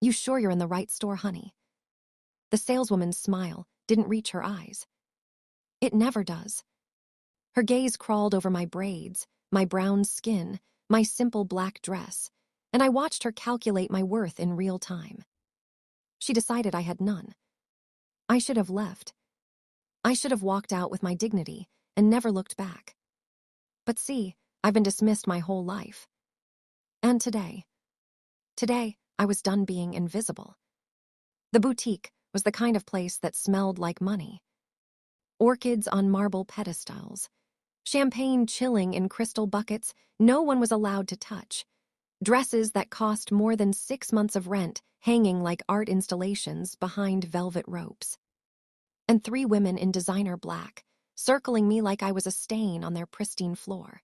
You sure you're in the right store, honey? The saleswoman's smile didn't reach her eyes. It never does. Her gaze crawled over my braids, my brown skin, my simple black dress, and I watched her calculate my worth in real time. She decided I had none. I should have left. I should have walked out with my dignity and never looked back. But see, I've been dismissed my whole life. And today, I was done being invisible. The boutique was the kind of place that smelled like money. Orchids on marble pedestals, champagne chilling in crystal buckets no one was allowed to touch, dresses that cost more than 6 months of rent hanging like art installations behind velvet ropes. And 3 women in designer black, circling me like I was a stain on their pristine floor.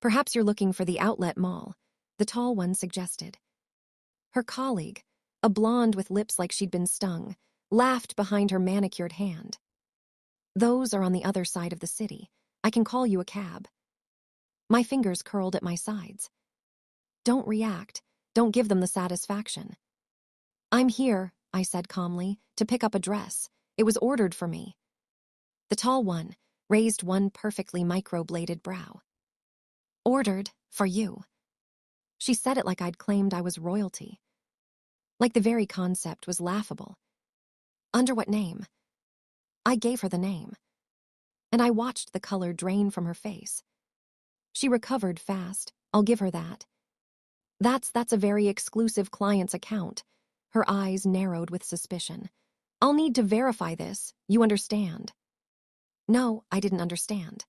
Perhaps you're looking for the outlet mall, the tall one suggested. Her colleague, a blonde with lips like she'd been stung, laughed behind her manicured hand. Those are on the other side of the city. I can call you a cab. My fingers curled at my sides. Don't react. Don't give them the satisfaction. I'm here, I said calmly, to pick up a dress. It was ordered for me. The tall one raised one perfectly microbladed brow. Ordered for you. She said it like I'd claimed I was royalty. Like the very concept was laughable. Under what name? I gave her the name. And I watched the color drain from her face. She recovered fast, I'll give her that. That's a very exclusive client's account. Her eyes narrowed with suspicion. I'll need to verify this, you understand? No, I didn't understand.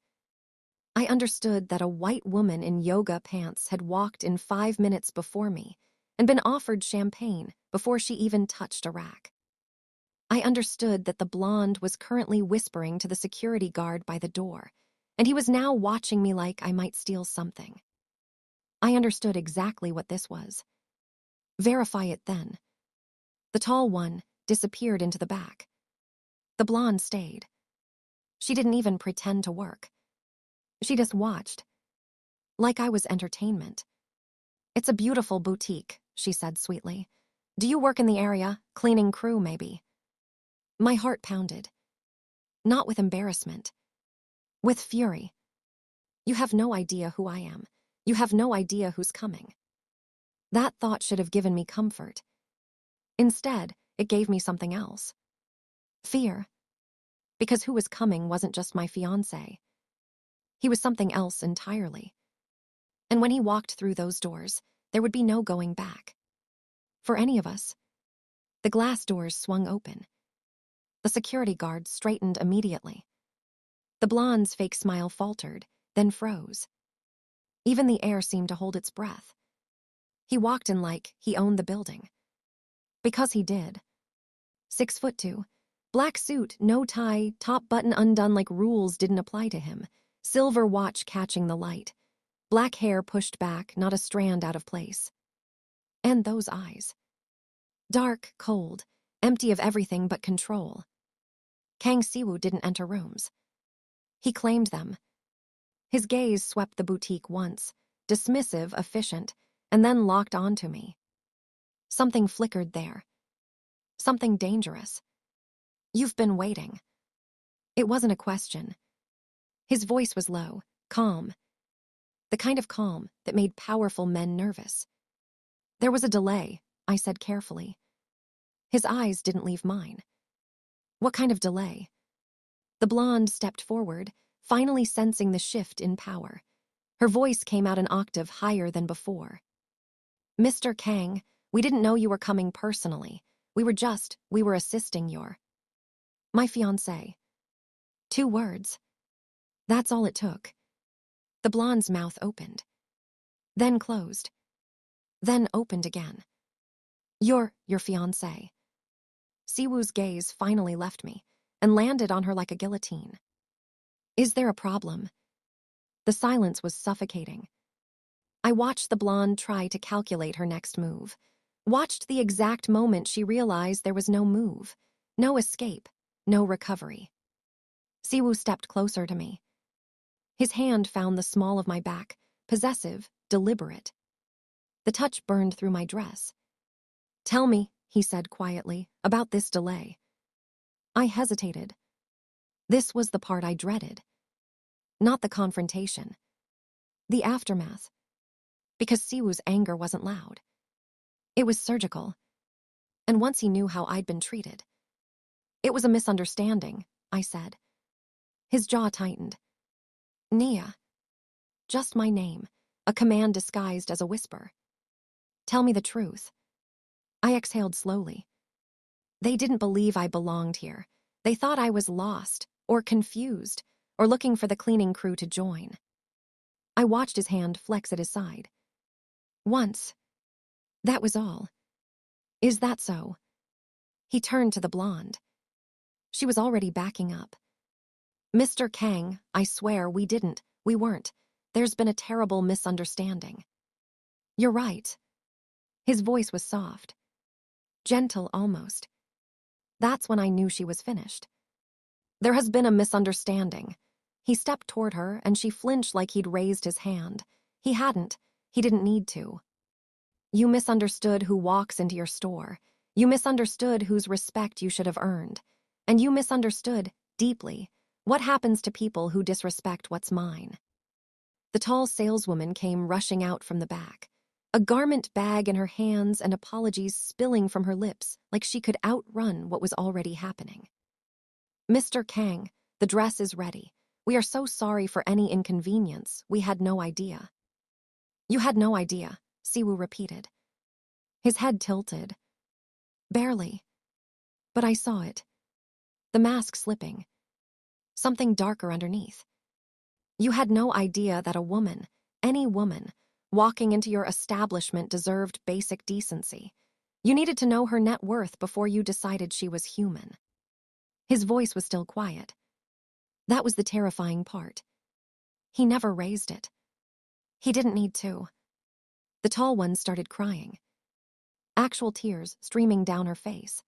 I understood that a white woman in yoga pants had walked in 5 minutes before me and been offered champagne before she even touched a rack. I understood that the blonde was currently whispering to the security guard by the door, and he was now watching me like I might steal something. I understood exactly what this was. Verify it then. The tall one disappeared into the back. The blonde stayed. She didn't even pretend to work. She just watched. Like I was entertainment. It's a beautiful boutique, she said sweetly. Do you work in the area? Cleaning crew, maybe? My heart pounded. Not with embarrassment. With fury. You have no idea who I am. You have no idea who's coming. That thought should have given me comfort. Instead, it gave me something else. Fear. Because who was coming wasn't just my fiancé. He was something else entirely. And when he walked through those doors, there would be no going back. For any of us. The glass doors swung open. The security guard straightened immediately. The blonde's fake smile faltered, then froze. Even the air seemed to hold its breath. He walked in like he owned the building. Because he did. 6'2", black suit, no tie, top button undone like rules didn't apply to him, silver watch catching the light, black hair pushed back, not a strand out of place. And those eyes. Dark, cold, empty of everything but control. Kang Siwoo didn't enter rooms. He claimed them. His gaze swept the boutique once, dismissive, efficient, and then locked onto me. Something flickered there. Something dangerous. You've been waiting. It wasn't a question. His voice was low, calm. The kind of calm that made powerful men nervous. There was a delay, I said carefully. His eyes didn't leave mine. What kind of delay? The blonde stepped forward, finally sensing the shift in power. Her voice came out an octave higher than before. Mr. Kang, we didn't know you were coming personally. We were assisting my fiancé. 2 words. That's all it took. The blonde's mouth opened. Then closed. Then opened again. Your fiancé. Siwoo's gaze finally left me and landed on her like a guillotine. Is there a problem? The silence was suffocating. I watched the blonde try to calculate her next move. Watched the exact moment she realized there was no move, no escape, no recovery. Siwoo stepped closer to me. His hand found the small of my back, possessive, deliberate. The touch burned through my dress. Tell me, he said quietly, about this delay. I hesitated. This was the part I dreaded. Not the confrontation. The aftermath. Because Siwoo's anger wasn't loud. It was surgical. And once he knew how I'd been treated. It was a misunderstanding, I said. His jaw tightened. Nia. Just my name, a command disguised as a whisper. Tell me the truth. I exhaled slowly. They didn't believe I belonged here. They thought I was lost, or confused, or looking for the cleaning crew to join. I watched his hand flex at his side. Once. That was all. Is that so? He turned to the blonde. She was already backing up. Mr. Kang, I swear we weren't. There's been a terrible misunderstanding. You're right. His voice was soft. Gentle almost. That's when I knew she was finished. There has been a misunderstanding. He stepped toward her and she flinched like he'd raised his hand. He hadn't. He didn't need to. You misunderstood who walks into your store. You misunderstood whose respect you should have earned. And you misunderstood, deeply, what happens to people who disrespect what's mine. The tall saleswoman came rushing out from the back, a garment bag in her hands and apologies spilling from her lips like she could outrun what was already happening. Mr. Kang, the dress is ready. We are so sorry for any inconvenience. We had no idea. You had no idea, Siwoo repeated. His head tilted. Barely. But I saw it. The mask slipping. Something darker underneath. You had no idea that a woman, any woman, walking into your establishment deserved basic decency. You needed to know her net worth before you decided she was human. His voice was still quiet. That was the terrifying part. He never raised it. He didn't need to. The tall one started crying. Actual tears streaming down her face.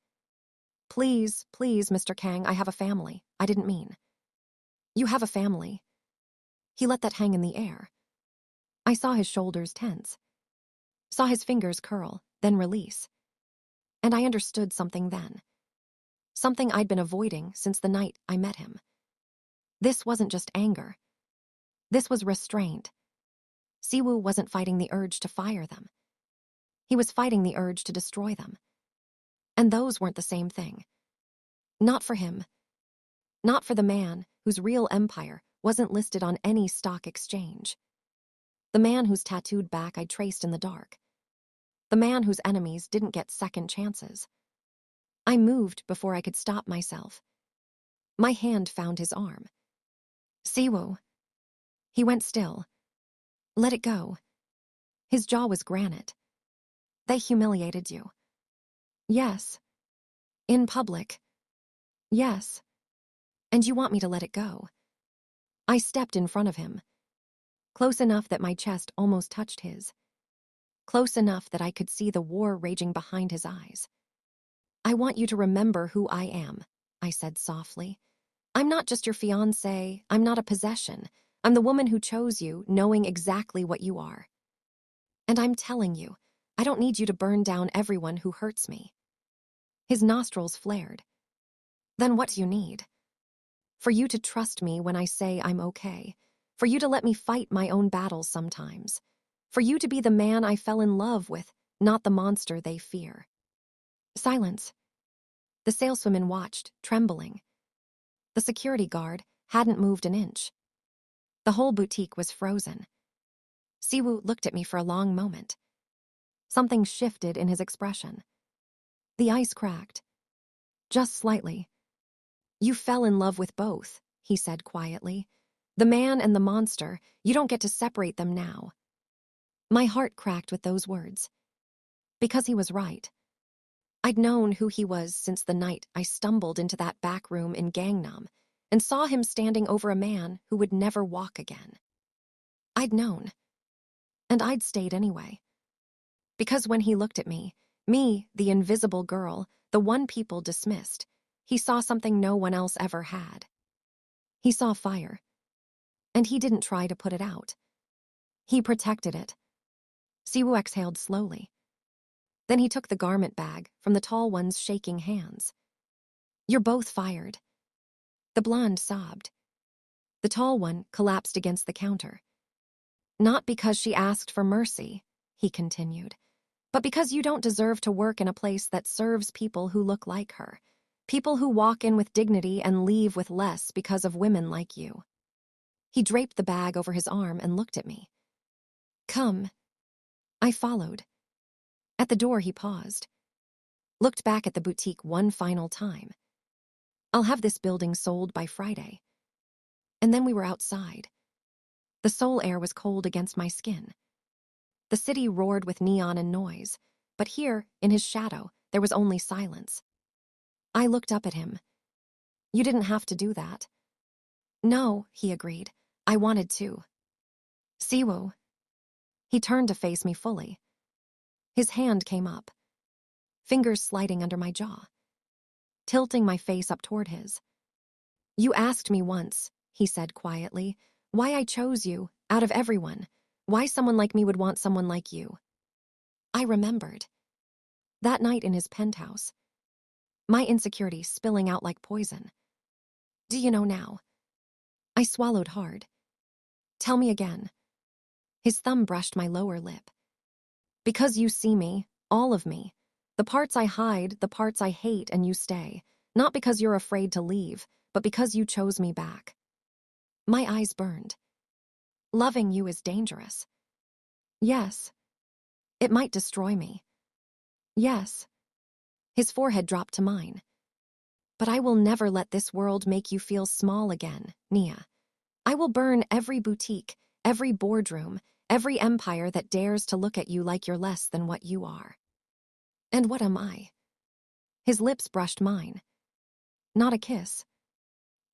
Please, please, Mr. Kang, I have a family. I didn't mean. You have a family. He let that hang in the air. I saw his shoulders tense. Saw his fingers curl, then release. And I understood something then. Something I'd been avoiding since the night I met him. This wasn't just anger. This was restraint. Siwoo wasn't fighting the urge to fire them. He was fighting the urge to destroy them. And those weren't the same thing. Not for him. Not for the man whose real empire wasn't listed on any stock exchange. The man whose tattooed back I traced in the dark. The man whose enemies didn't get second chances. I moved before I could stop myself. My hand found his arm. Siwoo. He went still. Let it go. His jaw was granite. They humiliated you. Yes. In public. Yes. And you want me to let it go. I stepped in front of him. Close enough that my chest almost touched his. Close enough that I could see the war raging behind his eyes. I want you to remember who I am, I said softly. I'm not just your fiancé. I'm not a possession. I'm the woman who chose you, knowing exactly what you are. And I'm telling you, I don't need you to burn down everyone who hurts me. His nostrils flared. Then what do you need? For you to trust me when I say I'm okay. For you to let me fight my own battles sometimes. For you to be the man I fell in love with, not the monster they fear. Silence. The saleswoman watched, trembling. The security guard hadn't moved an inch. The whole boutique was frozen. Siwoo looked at me for a long moment. Something shifted in his expression. The ice cracked. Just slightly. You fell in love with both, he said quietly. The man and the monster, you don't get to separate them now. My heart cracked with those words. Because he was right. I'd known who he was since the night I stumbled into that back room in Gangnam and saw him standing over a man who would never walk again. I'd known. And I'd stayed anyway. Because when he looked at me, the invisible girl, the one people dismissed, he saw something no one else ever had. He saw fire. And he didn't try to put it out. He protected it. Siwoo exhaled slowly. Then he took the garment bag from the tall one's shaking hands. "You're both fired." The blonde sobbed. The tall one collapsed against the counter. "Not because she asked for mercy," he continued, "but because you don't deserve to work in a place that serves people who look like her. People who walk in with dignity and leave with less because of women like you." He draped the bag over his arm and looked at me. "Come." I followed. At the door he paused, looked back at the boutique one final time. "I'll have this building sold by Friday." And then we were outside. The Seoul air was cold against my skin. The city roared with neon and noise, but here, in his shadow, there was only silence. I looked up at him. "You didn't have to do that." "No," he agreed. "I wanted to." "Siwoo." He turned to face me fully. His hand came up, fingers sliding under my jaw, tilting my face up toward his. "You asked me once," he said quietly, "why I chose you, out of everyone, why someone like me would want someone like you." I remembered. That night in his penthouse, my insecurity spilling out like poison. "Do you know now?" I swallowed hard. "Tell me again." His thumb brushed my lower lip. "Because you see me, all of me. The parts I hide, the parts I hate, and you stay. Not because you're afraid to leave, but because you chose me back." My eyes burned. "Loving you is dangerous." "Yes." "It might destroy me." "Yes." His forehead dropped to mine. "But I will never let this world make you feel small again, Nia. I will burn every boutique, every boardroom, every empire that dares to look at you like you're less than what you are." "And what am I?" His lips brushed mine. Not a kiss.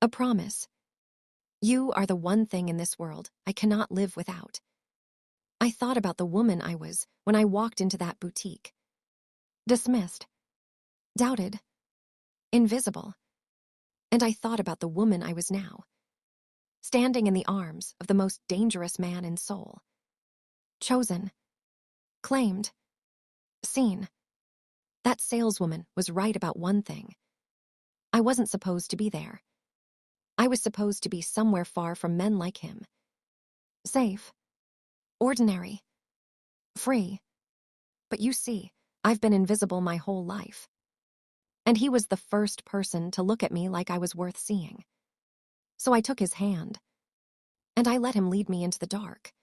A promise. "You are the one thing in this world I cannot live without." I thought about the woman I was when I walked into that boutique. Dismissed. Doubted. Invisible. And I thought about the woman I was now, standing in the arms of the most dangerous man in Seoul. Chosen. Claimed. Seen. That saleswoman was right about one thing. I wasn't supposed to be there. I was supposed to be somewhere far from men like him. Safe. Ordinary. Free. But you see, I've been invisible my whole life. And he was the first person to look at me like I was worth seeing. So I took his hand, and I let him lead me into the dark.